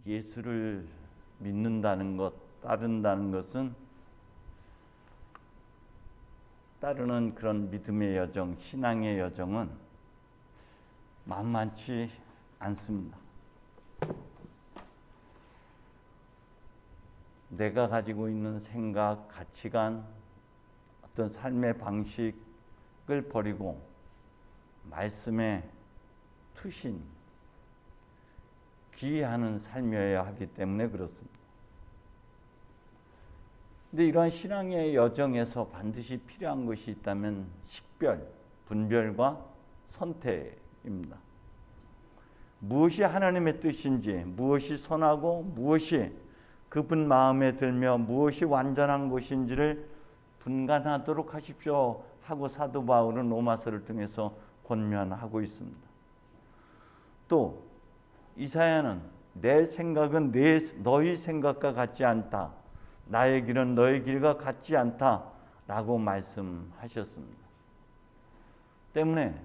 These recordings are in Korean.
예수를 믿는다는 것, 따른다는 것은 따르는 그런 믿음의 여정, 신앙의 여정은 만만치 않습니다. 내가 가지고 있는 생각, 가치관, 어떤 삶의 방식을 버리고 말씀에 투신, 귀의하는 삶이어야 하기 때문에 그렇습니다. 근데 이러한 신앙의 여정에서 반드시 필요한 것이 있다면 식별, 분별과 선택입니다. 무엇이 하나님의 뜻인지, 무엇이 선하고 무엇이 그분 마음에 들며 무엇이 완전한 것인지를 분간하도록 하십시오 하고 사도 바울은 로마서를 통해서 권면하고 있습니다. 또 이사야는 내 생각은 너희 생각과 같지 않다. 나의 길은 너의 길과 같지 않다 라고 말씀하셨습니다. 때문에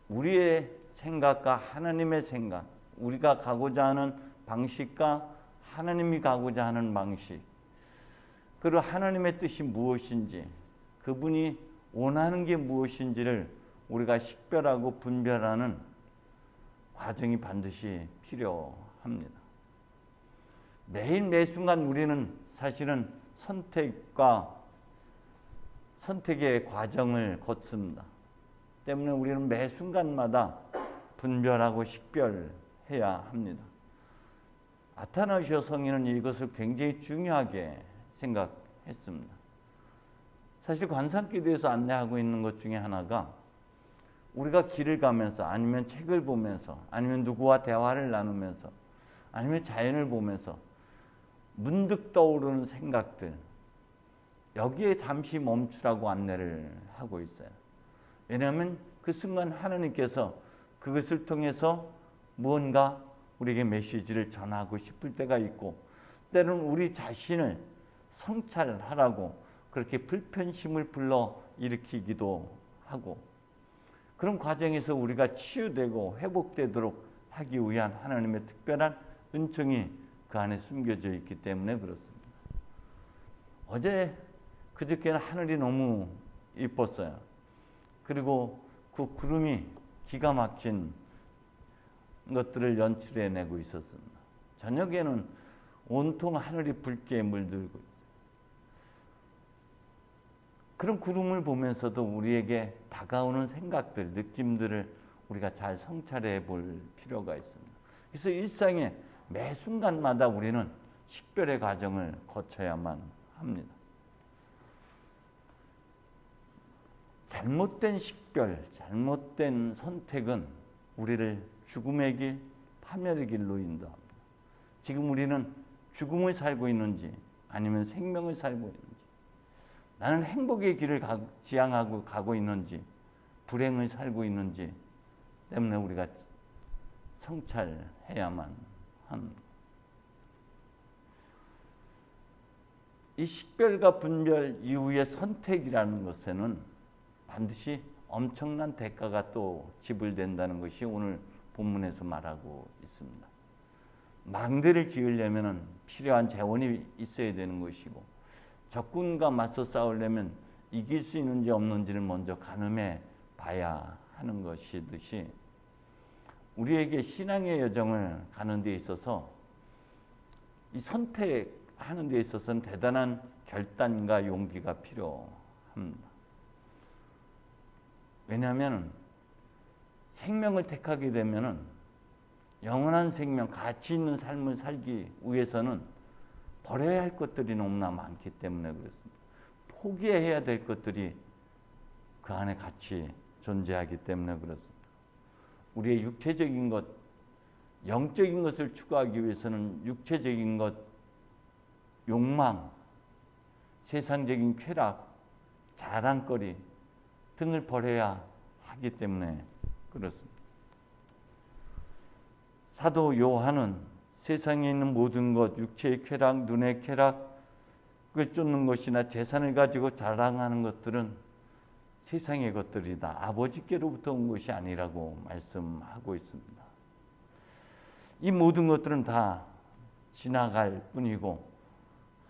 우리의 생각과 하나님의 생각, 우리가 가고자 하는 방식과 하나님이 가고자 하는 방식, 그리고 하나님의 뜻이 무엇인지, 그분이 원하는 게 무엇인지를 우리가 식별하고 분별하는 과정이 반드시 필요합니다. 매일 매 순간 우리는 사실은 선택의 과정을 거칩니다. 때문에 우리는 매 순간마다 분별하고 식별해야 합니다. 아타나시오 성인은 이것을 굉장히 중요하게 생각했습니다. 사실 관상기도에서 안내하고 있는 것 중에 하나가 우리가 길을 가면서 아니면 책을 보면서 아니면 누구와 대화를 나누면서 아니면 자연을 보면서 문득 떠오르는 생각들, 여기에 잠시 멈추라고 안내를 하고 있어요. 왜냐하면 그 순간 하나님께서 그것을 통해서 무언가 우리에게 메시지를 전하고 싶을 때가 있고, 때로는 우리 자신을 성찰하라고 그렇게 불편심을 불러 일으키기도 하고, 그런 과정에서 우리가 치유되고 회복되도록 하기 위한 하나님의 특별한 은총이 그 안에 숨겨져 있기 때문에 그렇습니다. 그저께는 하늘이 너무 이뻤어요. 그리고 그 구름이 기가 막힌 것들을 연출해내고 있었습니다. 저녁에는 온통 하늘이 붉게 물들고 있어요. 그런 구름을 보면서도 우리에게 다가오는 생각들, 느낌들을 우리가 잘 성찰해 볼 필요가 있습니다. 그래서 일상의 매 순간마다 우리는 식별의 과정을 거쳐야만 합니다. 잘못된 식별, 잘못된 선택은 우리를 죽음의 길, 파멸의 길로 인도합니다. 지금 우리는 죽음을 살고 있는지 아니면 생명을 살고 있는지, 나는 행복의 길을 지향하고 가고 있는지 불행을 살고 있는지 때문에 우리가 성찰해야만 합니다. 이 식별과 분별 이후의 선택이라는 것에는 반드시 엄청난 대가가 또 지불된다는 것이 오늘 본문에서 말하고 있습니다. 망대를 지으려면 필요한 재원이 있어야 되는 것이고, 적군과 맞서 싸우려면 이길 수 있는지 없는지를 먼저 가늠해 봐야 하는 것이듯이, 우리에게 신앙의 여정을 가는 데 있어서 이 선택하는 데 있어서는 대단한 결단과 용기가 필요합니다. 왜냐하면 생명을 택하게 되면은 영원한 생명, 가치 있는 삶을 살기 위해서는 버려야 할 것들이 너무나 많기 때문에 그렇습니다. 포기해야 될 것들이 그 안에 같이 존재하기 때문에 그렇습니다. 우리의 육체적인 것, 영적인 것을 추구하기 위해서는 육체적인 것, 욕망, 세상적인 쾌락, 자랑거리 등을 버려야 하기 때문에 그렇습니다. 사도 요한은 세상에 있는 모든 것, 육체의 쾌락, 눈의 쾌락을 쫓는 것이나 재산을 가지고 자랑하는 것들은 세상의 것들이다. 아버지께로부터 온 것이 아니라고 말씀하고 있습니다. 이 모든 것들은 다 지나갈 뿐이고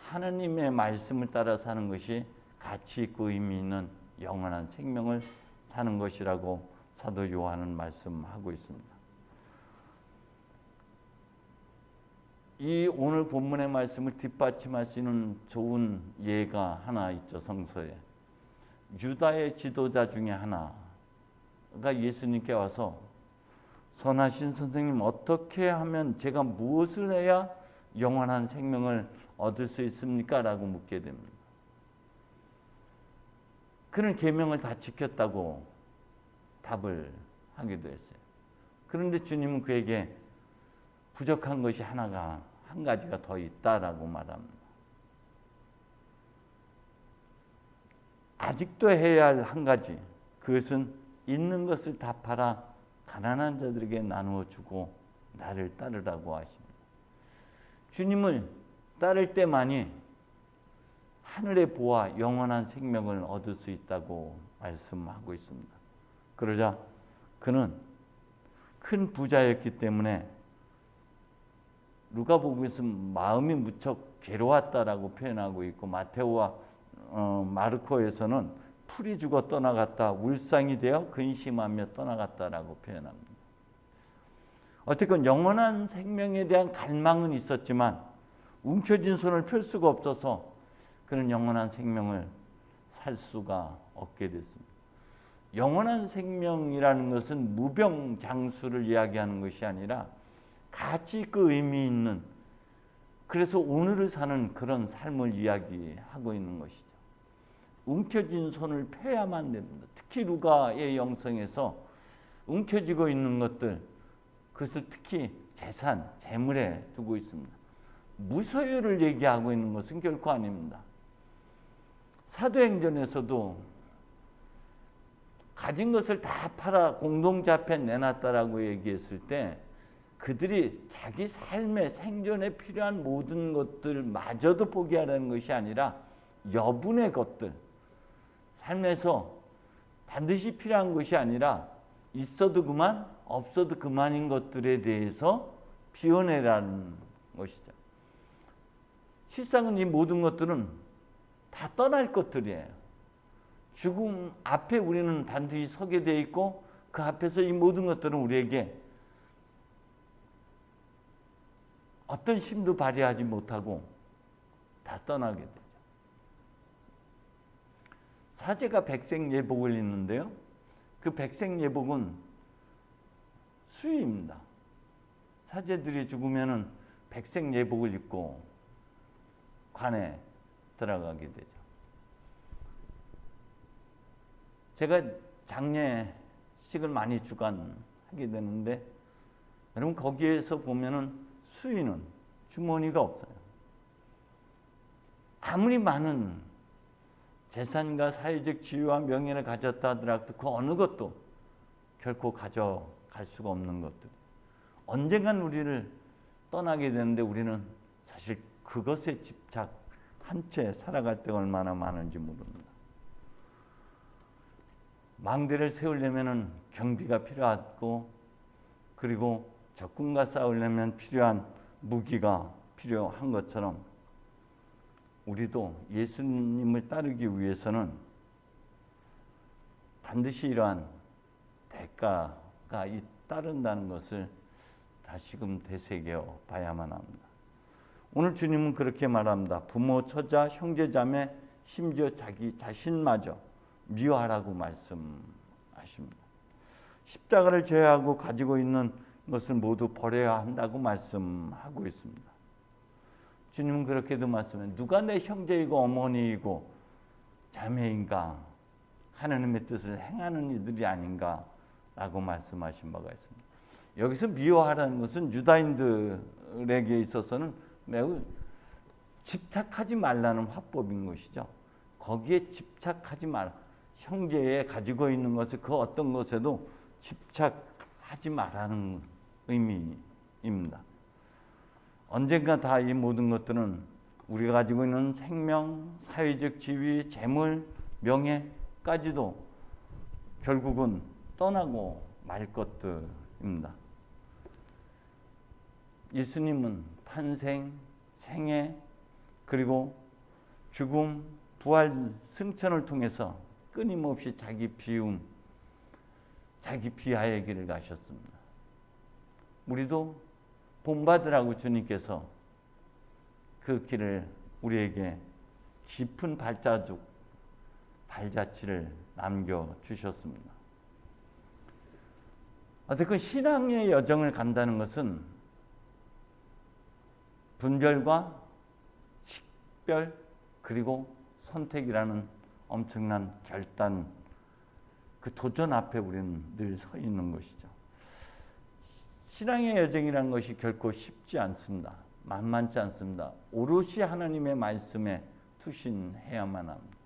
하느님의 말씀을 따라 사는 것이 가치 있고 의미 있는 영원한 생명을 사는 것이라고 사도 요한은 말씀하고 있습니다. 이 오늘 본문의 말씀을 뒷받침할 수 있는 좋은 예가 하나 있죠. 성서에 유다의 지도자 중에 하나가 예수님께 와서 선하신 선생님, 어떻게 하면 제가 무엇을 해야 영원한 생명을 얻을 수 있습니까? 라고 묻게 됩니다. 그는 계명을 다 지켰다고 답을 하기도 했어요. 그런데 주님은 그에게 부족한 것이 한 가지가 더 있다라고 말합니다. 아직도 해야 할 한 가지, 그것은 있는 것을 다 팔아 가난한 자들에게 나누어 주고 나를 따르라고 하십니다. 주님을 따를 때만이 하늘의 보화 영원한 생명을 얻을 수 있다고 말씀하고 있습니다. 그러자 그는 큰 부자였기 때문에 누가복음에서 마음이 무척 괴로웠다라고 표현하고 있고, 마테오와 마르코에서는 풀이 죽어 떠나갔다, 울상이 되어 근심하며 떠나갔다라고 표현합니다. 어쨌건 영원한 생명에 대한 갈망은 있었지만 움켜쥔 손을 펼 수가 없어서 그는 영원한 생명을 살 수가 없게 됐습니다. 영원한 생명이라는 것은 무병장수를 이야기하는 것이 아니라 가치 있고 의미 있는, 그래서 오늘을 사는 그런 삶을 이야기하고 있는 것이죠. 움켜쥔 손을 펴야만 됩니다. 특히 루가의 영성에서 움켜쥐고 있는 것들, 그것을 특히 재산, 재물에 두고 있습니다. 무소유를 얘기하고 있는 것은 결코 아닙니다. 사도행전에서도 가진 것을 다 팔아 공동체 앞에 내놨다라고 얘기했을 때 그들이 자기 삶의 생존에 필요한 모든 것들마저도 포기하라는 것이 아니라 여분의 것들, 삶에서 반드시 필요한 것이 아니라 있어도 그만, 없어도 그만인 것들에 대해서 비워내라는 것이죠. 실상은 이 모든 것들은 다 떠날 것들이에요. 죽음 앞에 우리는 반드시 서게 돼 있고, 그 앞에서 이 모든 것들은 우리에게 어떤 힘도 발휘하지 못하고 다 떠나게 되죠. 사제가 백색예복을 입는데요, 그 백색예복은 수의입니다. 사제들이 죽으면은 백색예복을 입고 관에 들어가게 되죠. 제가 장례식을 많이 주관하게 되는데, 여러분 거기에서 보면은 수의는 주머니가 없어요. 아무리 많은 재산과 사회적 지위와 명예를 가졌다 하더라도 그 어느 것도 결코 가져갈 수가 없는 것들. 언젠간 우리를 떠나게 되는데 우리는 사실 그것에 집착한 채 살아갈 때가 얼마나 많은지 모릅니다. 망대를 세우려면 경비가 필요하고, 그리고 적군과 싸우려면 필요한 무기가 필요한 것처럼 우리도 예수님을 따르기 위해서는 반드시 이러한 대가가 따른다는 것을 다시금 되새겨 봐야만 합니다. 오늘 주님은 그렇게 말합니다. 부모, 처자, 형제, 자매, 심지어 자기 자신마저 미워하라고 말씀하십니다. 십자가를 제어하고 가지고 있는 것을 모두 버려야 한다고 말씀하고 있습니다. 주님은 그렇게도 말씀해요. 누가 내 형제이고 어머니이고 자매인가? 하나님의 뜻을 행하는 이들이 아닌가? 라고 말씀하신 바가 있습니다. 여기서 미워하라는 것은 유다인들에게 있어서는 매우 집착하지 말라는 화법인 것이죠. 거기에 집착하지 말라. 형제에 가지고 있는 것을 그 어떤 것에도 집착하지 말라는 의미입니다. 언젠가 다 이 모든 것들은 우리가 가지고 있는 생명, 사회적 지위, 재물, 명예까지도 결국은 떠나고 말 것들입니다. 예수님은 탄생, 생애, 그리고 죽음, 부활, 승천을 통해서 끊임없이 자기 비움, 자기 비하의 길을 가셨습니다. 우리도 본받으라고 주님께서 그 길을 우리에게 깊은 발자취를 남겨주셨습니다. 어쨌든 신앙의 여정을 간다는 것은 분별과 식별 그리고 선택이라는 엄청난 결단, 그 도전 앞에 우리는 늘 서 있는 것이죠. 신앙의 여정이라는 것이 결코 쉽지 않습니다. 만만치 않습니다. 오롯이 하나님의 말씀에 투신해야만 합니다.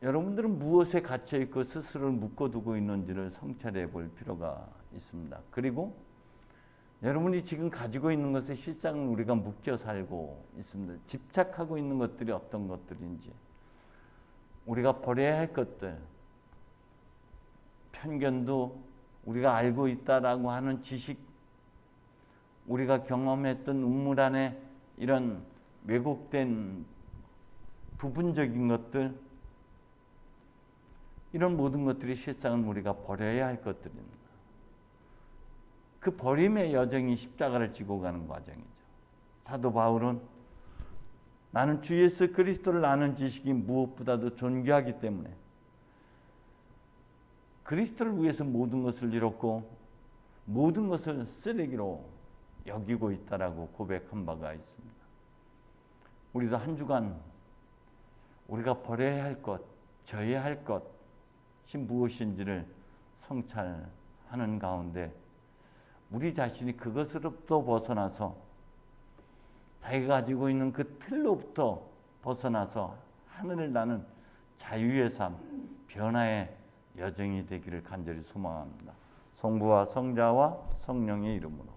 여러분들은 무엇에 갇혀 있고 스스로를 묶어두고 있는지를 성찰해 볼 필요가 있습니다. 그리고 여러분이 지금 가지고 있는 것에 실상은 우리가 묶여 살고 있습니다. 집착하고 있는 것들이 어떤 것들인지, 우리가 버려야 할 것들, 편견도 우리가 알고 있다라고 하는 지식, 우리가 경험했던 우물 안에 이런 왜곡된 부분적인 것들, 이런 모든 것들이 실상은 우리가 버려야 할 것들입니다. 그 버림의 여정이 십자가를 지고 가는 과정이죠. 사도 바울은 나는 주 예수 그리스도를 아는 지식이 무엇보다도 존귀하기 때문에 그리스도를 위해서 모든 것을 잃었고 모든 것을 쓰레기로 여기고 있다라고 고백한 바가 있습니다. 우리도 한 주간 우리가 버려야 할 것, 져야 할 것이 무엇인지를 성찰하는 가운데 우리 자신이 그것으로부터 벗어나서 자기가 가지고 있는 그 틀로부터 벗어나서 하늘을 나는 자유의 삶, 변화의 여정이 되기를 간절히 소망합니다. 성부와 성자와 성령의 이름으로.